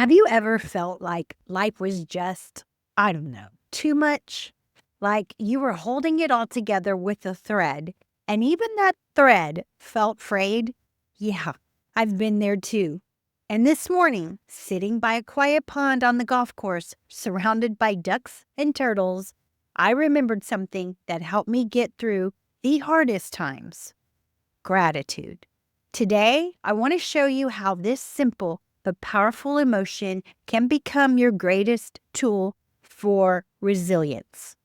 Have you ever felt like life was just, I don't know, too much? Like you were holding it all together with a thread, and even that thread felt frayed? Yeah, I've been there too. And this morning, sitting by a quiet pond on the golf course, surrounded by ducks and turtles, I remembered something that helped me get through the hardest times: gratitude. Today, I want to show you how this simple but powerful emotion can become your greatest tool for resilience.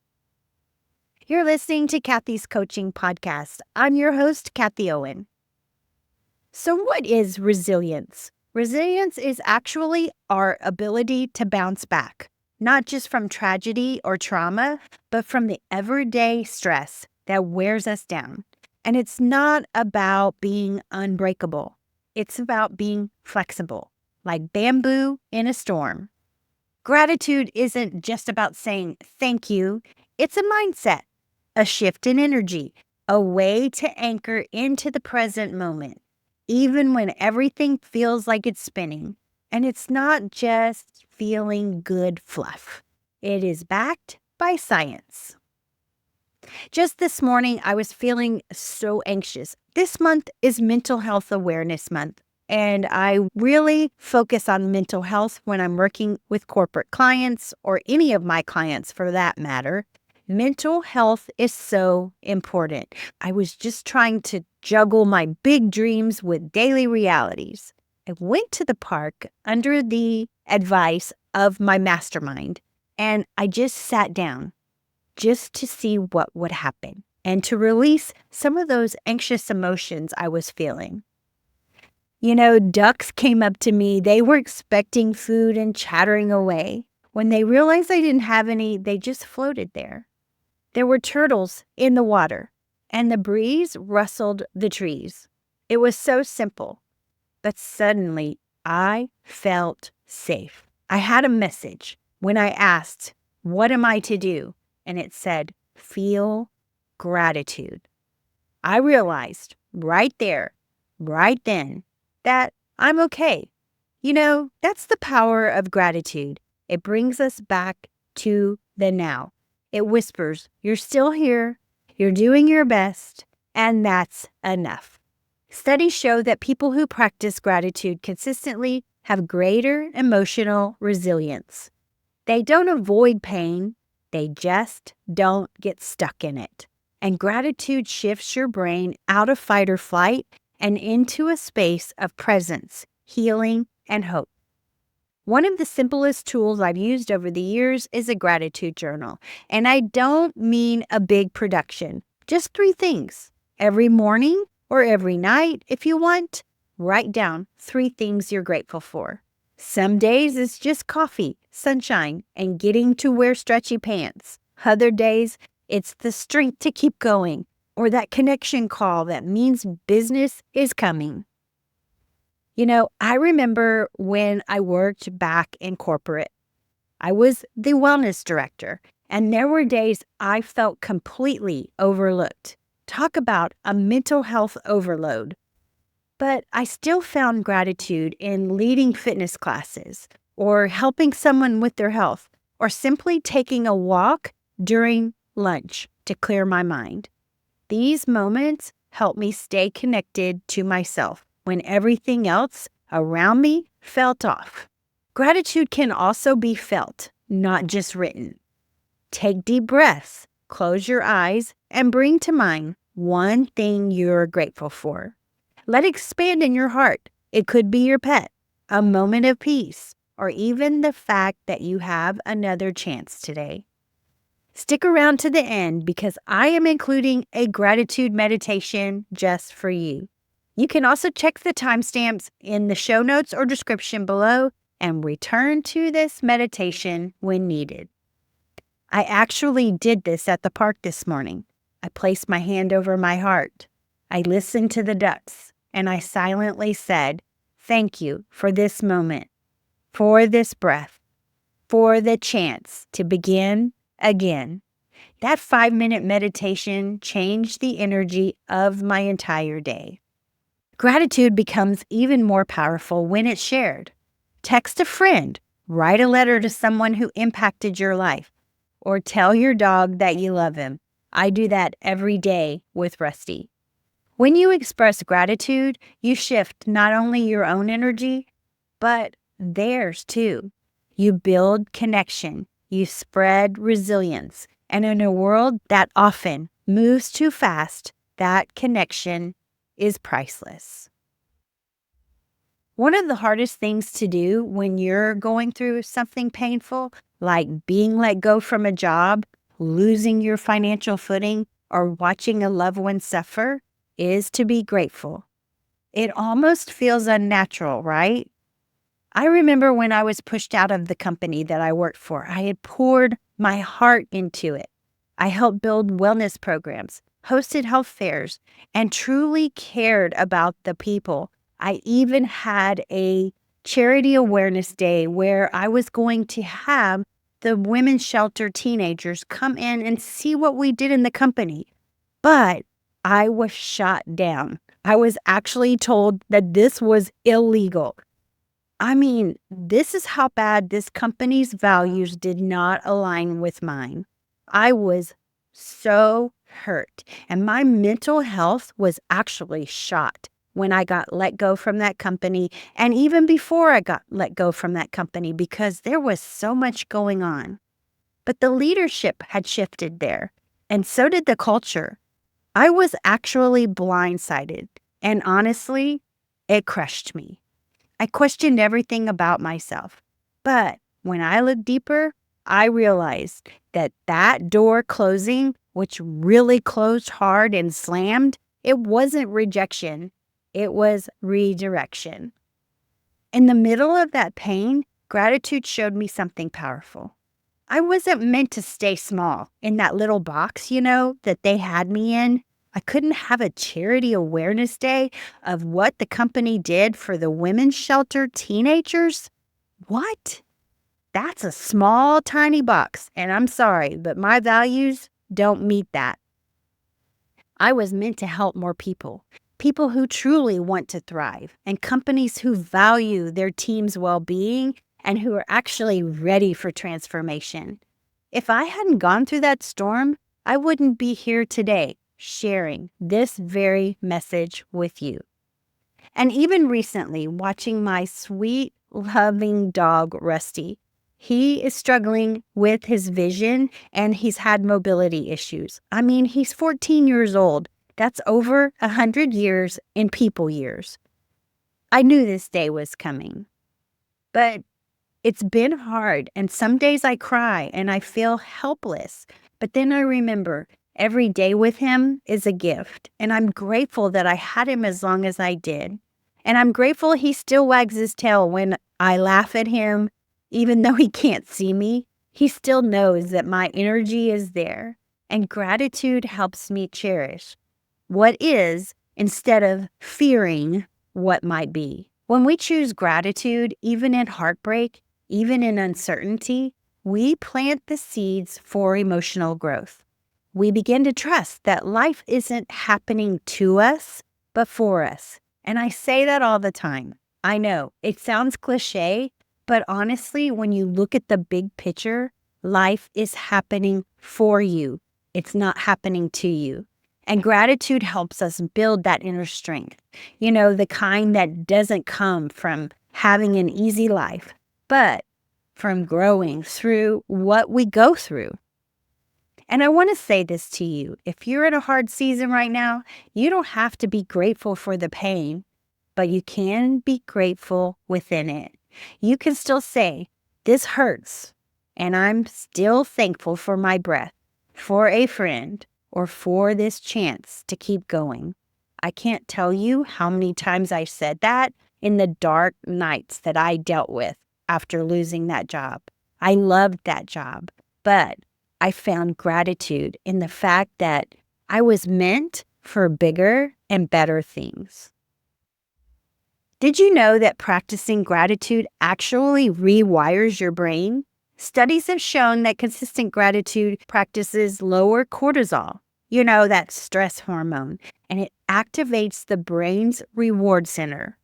You're listening to Kathie's Coaching Podcast. I'm your host, Kathie Owen. So, what is resilience? Resilience is actually our ability to bounce back, not just from tragedy or trauma, but from the everyday stress that wears us down. And it's not about being unbreakable. It's about being flexible, like bamboo in a storm. Gratitude isn't just about saying thank you. It's a mindset, a shift in energy, a way to anchor into the present moment, even when everything feels like it's spinning. And it's not just feeling good fluff. It is backed by science. Just this morning, I was feeling so anxious. This month is Mental Health Awareness Month, and I really focus on mental health when I'm working with corporate clients or any of my clients for that matter. Mental health is so important. I was just trying to juggle my big dreams with daily realities. I went to the park under the advice of my mastermind, and I just sat down just to see what would happen and to release some of those anxious emotions I was feeling. Ducks came up to me. They were expecting food and chattering away. When they realized I didn't have any, they just floated there. There were turtles in the water, and the breeze rustled the trees. It was so simple, but suddenly I felt safe. I had a message when I asked, "What am I to do?" And it said, "Feel gratitude." I realized right there, right then, that I'm okay. That's the power of gratitude. It brings us back to the now. It whispers, "You're still here, you're doing your best, and that's enough." Studies show that people who practice gratitude consistently have greater emotional resilience. They don't avoid pain, they just don't get stuck in it. And gratitude shifts your brain out of fight or flight and into a space of presence, healing, and hope. One of the simplest tools I've used over the years is a gratitude journal. And I don't mean a big production, just 3 things. Every morning or every night, if you want, write down 3 things you're grateful for. Some days it's just coffee, sunshine, and getting to wear stretchy pants. Other days, it's the strength to keep going, or that connection call that means business is coming. I remember when I worked back in corporate, I was the wellness director, and there were days I felt completely overlooked. Talk about a mental health overload. But I still found gratitude in leading fitness classes, or helping someone with their health, or simply taking a walk during lunch to clear my mind. These moments help me stay connected to myself when everything else around me felt off. Gratitude can also be felt, not just written. Take deep breaths, close your eyes, and bring to mind one thing you're grateful for. Let it expand in your heart. It could be your pet, a moment of peace, or even the fact that you have another chance today. Stick around to the end because I am including a gratitude meditation just for you. You can also check the timestamps in the show notes or description below and return to this meditation when needed. I actually did this at the park this morning. I placed my hand over my heart. I listened to the ducks, and I silently said, "Thank you for this moment, for this breath, for the chance to begin again." That 5-minute meditation changed the energy of my entire day. Gratitude becomes even more powerful when it's shared. Text a friend, write a letter to someone who impacted your life, or tell your dog that you love him. I do that every day with Rusty. When you express gratitude, you shift not only your own energy, but theirs too. You build connection, you spread resilience, and in a world that often moves too fast, that connection is priceless. One of the hardest things to do when you're going through something painful, like being let go from a job, losing your financial footing, or watching a loved one suffer, is to be grateful. It almost feels unnatural, right? I remember when I was pushed out of the company that I worked for, I had poured my heart into it. I helped build wellness programs, hosted health fairs, and truly cared about the people. I even had a charity awareness day where I was going to have the women's shelter teenagers come in and see what we did in the company. But I was shot down. I was actually told that this was illegal. I mean, this is how bad this company's values did not align with mine. I was so hurt, and my mental health was actually shot when I got let go from that company, and even before I got let go from that company, because there was so much going on. But the leadership had shifted there, and so did the culture. I was actually blindsided, and honestly, it crushed me. I questioned everything about myself. But when I looked deeper, I realized that that door closing, which really closed hard and slammed, it wasn't rejection. It was redirection. In the middle of that pain, gratitude showed me something powerful. I wasn't meant to stay small in that little box, that they had me in. I couldn't have a charity awareness day of what the company did for the women's shelter teenagers. What? That's a small, tiny box, and I'm sorry, but my values don't meet that. I was meant to help more people, people who truly want to thrive, and companies who value their team's well-being and who are actually ready for transformation. If I hadn't gone through that storm, I wouldn't be here today sharing this very message with you. And even recently, watching my sweet, loving dog, Rusty, he is struggling with his vision and he's had mobility issues. I mean, he's 14 years old. That's over 100 years in people years. I knew this day was coming, but it's been hard, and some days I cry and I feel helpless. But then I remember every day with him is a gift, and I'm grateful that I had him as long as I did. And I'm grateful he still wags his tail when I laugh at him, even though he can't see me. He still knows that my energy is there, and gratitude helps me cherish what is instead of fearing what might be. When we choose gratitude, even in heartbreak, even in uncertainty, we plant the seeds for emotional growth. We begin to trust that life isn't happening to us, but for us. And I say that all the time. I know it sounds cliche, but honestly, when you look at the big picture, life is happening for you. It's not happening to you. And gratitude helps us build that inner strength, the kind that doesn't come from having an easy life, but from growing through what we go through. And I want to say this to you. If you're in a hard season right now, you don't have to be grateful for the pain, but you can be grateful within it. You can still say, this hurts, and I'm still thankful for my breath, for a friend, or for this chance to keep going. I can't tell you how many times I said that in the dark nights that I dealt with after losing that job. I loved that job, but I found gratitude in the fact that I was meant for bigger and better things. Did you know that practicing gratitude actually rewires your brain? Studies have shown that consistent gratitude practices lower cortisol, that stress hormone, and it activates the brain's reward center.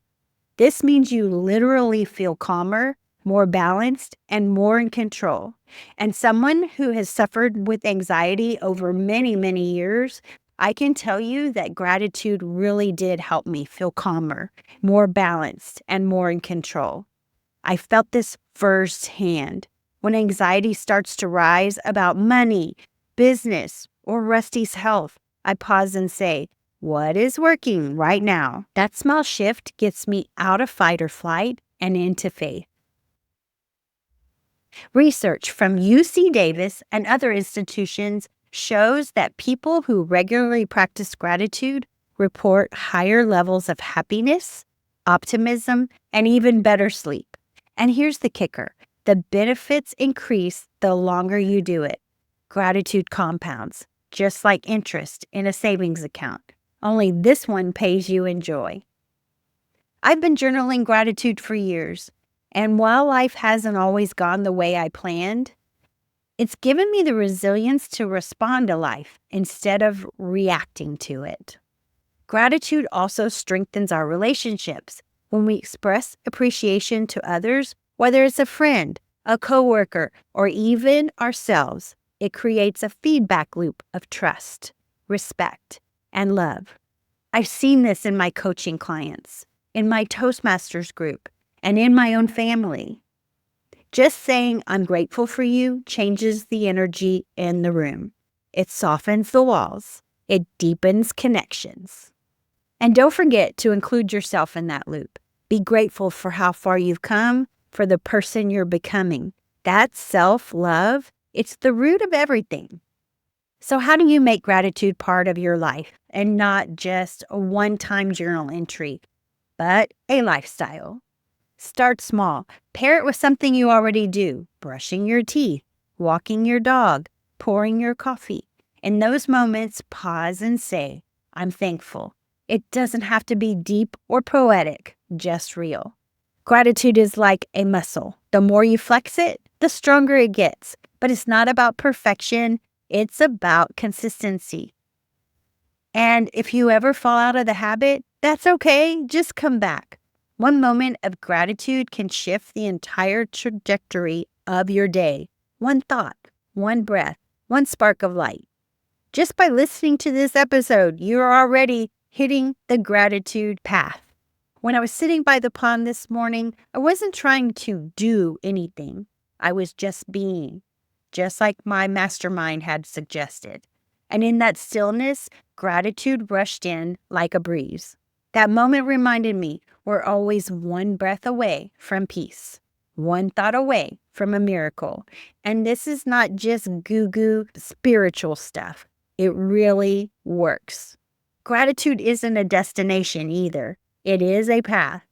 This means you literally feel calmer, more balanced, and more in control. And someone who has suffered with anxiety over many, many years, I can tell you that gratitude really did help me feel calmer, more balanced, and more in control. I felt this firsthand. When anxiety starts to rise about money, business, or Rusty's health, I pause and say, what is working right now? That small shift gets me out of fight or flight and into faith. Research from UC Davis and other institutions shows that people who regularly practice gratitude report higher levels of happiness, optimism, and even better sleep. And here's the kicker. The benefits increase the longer you do it. Gratitude compounds, just like interest in a savings account. Only this one pays you in joy. I've been journaling gratitude for years, and while life hasn't always gone the way I planned, it's given me the resilience to respond to life instead of reacting to it. Gratitude also strengthens our relationships. When we express appreciation to others, whether it's a friend, a coworker, or even ourselves, it creates a feedback loop of trust, respect, and love. I've seen this in my coaching clients, in my Toastmasters group, and in my own family. Just saying I'm grateful for you changes the energy in the room. It softens the walls. It deepens connections. And don't forget to include yourself in that loop. Be grateful for how far you've come, for the person you're becoming. That's self-love. It's the root of everything. So how do you make gratitude part of your life and not just a one-time journal entry, but a lifestyle? Start small. Pair it with something you already do. Brushing your teeth, walking your dog, pouring your coffee. In those moments, pause and say, I'm thankful. It doesn't have to be deep or poetic, just real. Gratitude is like a muscle. The more you flex it, the stronger it gets. But it's not about perfection. It's about consistency. And if you ever fall out of the habit, that's okay. Just come back. One moment of gratitude can shift the entire trajectory of your day. One thought, one breath, one spark of light. Just by listening to this episode, you're already hitting the gratitude path. When I was sitting by the pond this morning, I wasn't trying to do anything. I was just being, just like my mastermind had suggested. And in that stillness, gratitude rushed in like a breeze. That moment reminded me we're always one breath away from peace, one thought away from a miracle. And this is not just goo-goo spiritual stuff. It really works. Gratitude isn't a destination either. It is a path.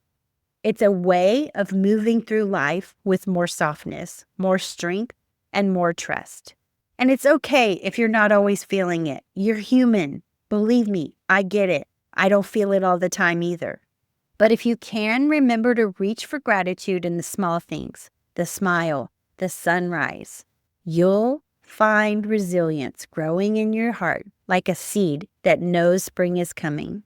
It's a way of moving through life with more softness, more strength, and more trust. And it's okay if you're not always feeling it. You're human. Believe me, I get it. I don't feel it all the time either. But if you can, remember to reach for gratitude in the small things, the smile, the sunrise. You'll find resilience growing in your heart like a seed that knows spring is coming.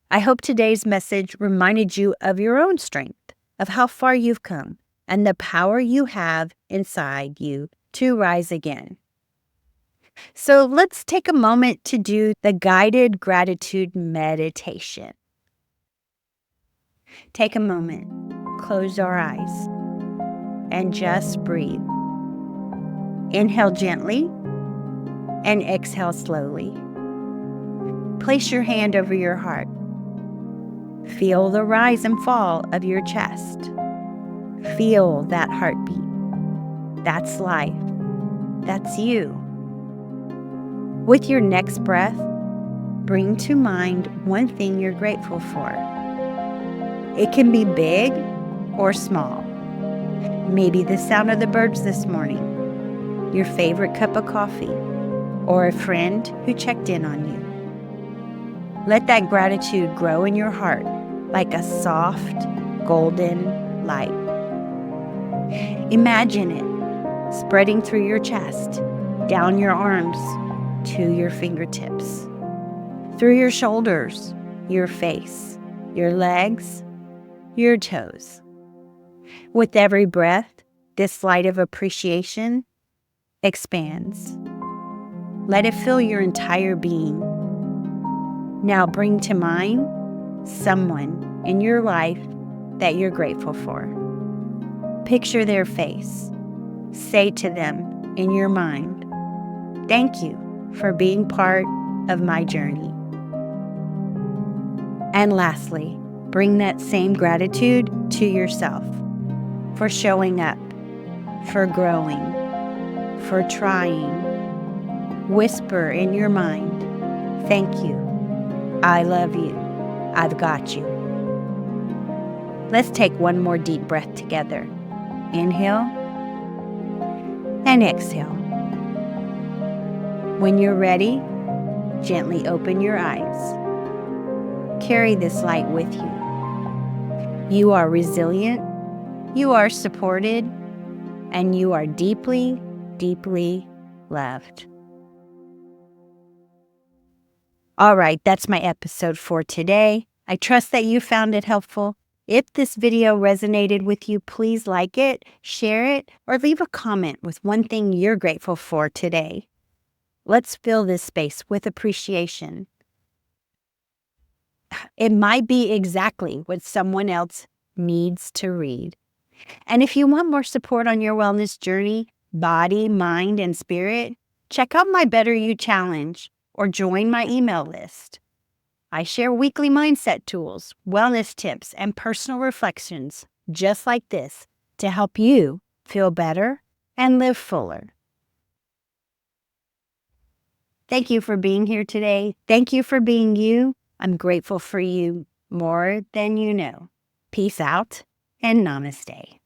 I hope today's message reminded you of your own strength, of how far you've come, and the power you have inside you to rise again. So let's take a moment to do the guided gratitude meditation. Take a moment, close your eyes, and just breathe. Inhale gently and exhale slowly. Place your hand over your heart. Feel the rise and fall of your chest. Feel that heartbeat. That's life. That's you. With your next breath, bring to mind one thing you're grateful for. It can be big or small. Maybe the sound of the birds this morning, your favorite cup of coffee, or a friend who checked in on you. Let that gratitude grow in your heart like a soft, golden light. Imagine it spreading through your chest, down your arms, to your fingertips, through your shoulders, your face, your legs, your toes. With every breath, this light of appreciation expands. Let it fill your entire being. Now bring to mind someone in your life that you're grateful for. Picture their face. Say to them in your mind, "Thank you for being part of my journey." And lastly, bring that same gratitude to yourself for showing up, for growing, for trying. Whisper in your mind, "Thank you. I love you. I've got you." Let's take one more deep breath together. Inhale and exhale. When you're ready, gently open your eyes. Carry this light with you. You are resilient, you are supported, and you are deeply, deeply loved. All right, that's my episode for today. I trust that you found it helpful. If this video resonated with you, please like it, share it, or leave a comment with one thing you're grateful for today. Let's fill this space with appreciation. It might be exactly what someone else needs to read. And if you want more support on your wellness journey, body, mind, and spirit, check out my Better You Challenge or join my email list. I share weekly mindset tools, wellness tips, and personal reflections just like this to help you feel better and live fuller. Thank you for being here today. Thank you for being you. I'm grateful for you more than you know. Peace out and namaste.